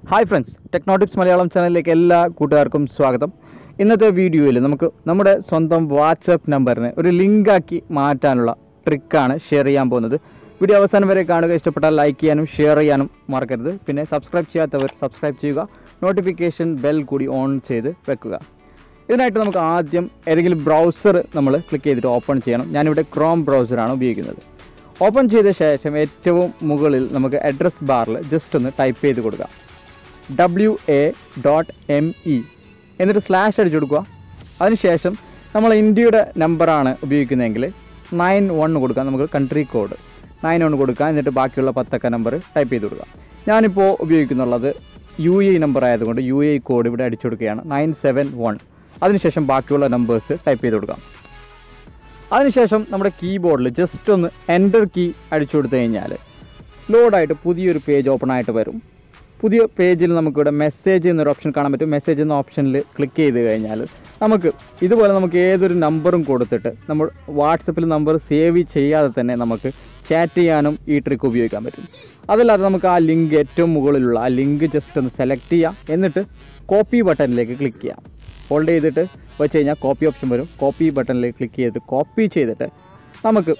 Hi friends, ടെക്നോട്ടിപ്സ് Malayalam ചാനലിലേക്ക് എല്ലാ കൂട്ടുകാർക്കും സ്വാഗതം. ഇന്നത്തെ വീഡിയോയിൽ നമുക്ക് നമ്മുടെ സ്വന്തം വാട്സപ്പ് നമ്പറിനെ ഒരു ലിങ്കാക്കി മാറ്റാനുള്ള ട്രിക്കാണ് ഷെയർ ചെയ്യാൻ പോകുന്നത്. വീഡിയോ അവസാനം വരെ കാണുക. ഇഷ്ടപ്പെട്ടാൽ ലൈക്ക് ചെയ്യാനും ഷെയർ ചെയ്യാനും മറക്കരുത്. പിന്നെ സബ്സ്ക്രൈബ് ചെയ്യാത്തവർ സബ്സ്ക്രൈബ് ചെയ്യുക, നോട്ടിഫിക്കേഷൻ ബെൽ കൂടി ഓൺ ചെയ്ത് വെക്കുക. ഇതിനായിട്ട് നമുക്ക് ആദ്യം ഏതെങ്കിലും ബ്രൗസർ നമ്മൾ ക്ലിക്ക് ചെയ്തിട്ട് ഓപ്പൺ ചെയ്യണം. ഞാനിവിടെ ക്രോം ബ്രൗസറാണ് ഉപയോഗിക്കുന്നത്. ഓപ്പൺ ചെയ്ത ശേഷം ഏറ്റവും മുകളിൽ നമുക്ക് അഡ്രസ് ബാറിൽ ജസ്റ്റ് ഒന്ന് ടൈപ്പ് ചെയ്ത് കൊടുക്കാം, WA.ME എന്നിട്ട് സ്ലാഷ് അടിച്ചു കൊടുക്കുക. അതിനുശേഷം നമ്മൾ ഇന്ത്യയുടെ നമ്പറാണ് ഉപയോഗിക്കുന്നതെങ്കിൽ 91 കൊടുക്കുക. നമുക്ക് കൺട്രി കോഡ് 91 കൊടുക്കുക. എന്നിട്ട് ബാക്കിയുള്ള 10 നമ്പർ ടൈപ്പ് ചെയ്ത് കൊടുക്കുക. ഞാനിപ്പോൾ ഉപയോഗിക്കുന്നുള്ളത് UAE നമ്പർ ആയതുകൊണ്ട് UAE കോഡ് ഇവിടെ അടിച്ചു കൊടുക്കുകയാണ്, 971. അതിനുശേഷം ബാക്കിയുള്ള നമ്പേഴ്സ് ടൈപ്പ് ചെയ്ത് കൊടുക്കാം. അതിനുശേഷം നമ്മുടെ കീബോർഡിൽ ജസ്റ്റ് ഒന്ന് എൻ്റർ കീ അടിച്ചു കൊടുത്തു കഴിഞ്ഞാൽ ലോഡായിട്ട് പുതിയൊരു പേജ് ഓപ്പൺ ആയിട്ട് വരും. പുതിയ പേജിൽ നമുക്കിവിടെ മെസ്സേജ് എന്നൊരു ഓപ്ഷൻ കാണാൻ പറ്റും. മെസ്സേജ് എന്ന ഓപ്ഷനിൽ ക്ലിക്ക് ചെയ്ത് കഴിഞ്ഞാൽ നമുക്ക് ഇതുപോലെ നമുക്ക് ഏതൊരു നമ്പറും കൊടുത്തിട്ട് നമ്മൾ വാട്സപ്പിൽ നമ്പർ സേവ് ചെയ്യാതെ തന്നെ നമുക്ക് ചാറ്റ് ചെയ്യാനും ഈ ട്രിക്ക് ഉപയോഗിക്കാൻ പറ്റും. അതല്ലാതെ നമുക്ക് ആ ലിങ്ക് ഏറ്റവും മുകളിലുള്ള ആ ലിങ്ക് ജസ്റ്റ് ഒന്ന് സെലക്ട് ചെയ്യാം. എന്നിട്ട് കോപ്പി ബട്ടണിലേക്ക് ക്ലിക്ക് ചെയ്യാം. ഹോൾഡ് ചെയ്തിട്ട് വെച്ച് കഴിഞ്ഞാൽ കോപ്പി ഓപ്ഷൻ വരും. കോപ്പി ബട്ടണിലേക്ക് ക്ലിക്ക് ചെയ്തിട്ട് കോപ്പി ചെയ്തിട്ട് നമുക്ക്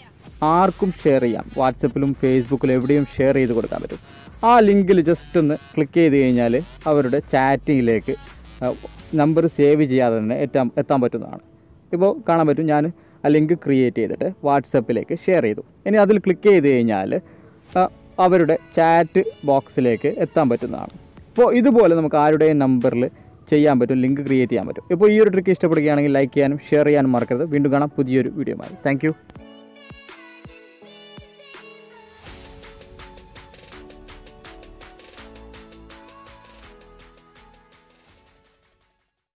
ആർക്കും ഷെയർ ചെയ്യാം. വാട്സപ്പിലും ഫേസ്ബുക്കിലും എവിടെയും ഷെയർ ചെയ്ത് കൊടുക്കാൻ പറ്റും. ആ ലിങ്കിൽ ജസ്റ്റ് ഒന്ന് ക്ലിക്ക് ചെയ്ത് കഴിഞ്ഞാൽ അവരുടെ ചാറ്റിങ്ങിലേക്ക് നമ്പർ സേവ് ചെയ്യാതെ തന്നെ എത്താൻ പറ്റുന്നതാണ്. ഇപ്പോൾ കാണാൻ പറ്റും, ഞാൻ ആ ലിങ്ക് ക്രിയേറ്റ് ചെയ്തിട്ട് വാട്സപ്പിലേക്ക് ഷെയർ ചെയ്തു. ഇനി അതിൽ ക്ലിക്ക് ചെയ്ത് കഴിഞ്ഞാൽ അവരുടെ ചാറ്റ് ബോക്സിലേക്ക് എത്താൻ പറ്റുന്നതാണ്. ഇപ്പോൾ ഇതുപോലെ നമുക്ക് ആരുടെയും നമ്പറിൽ ചെയ്യാൻ പറ്റും, ലിങ്ക് ക്രിയേറ്റ് ചെയ്യാൻ പറ്റും. ഇപ്പോൾ ഈ ഒരു ട്രിക്ക് ഇഷ്ടപ്പെടുകയാണെങ്കിൽ ലൈക്ക് ചെയ്യാനും ഷെയർ ചെയ്യാനും മറക്കരുത്. വീണ്ടും കാണാം പുതിയൊരു വീഡിയോയുമായി. താങ്ക്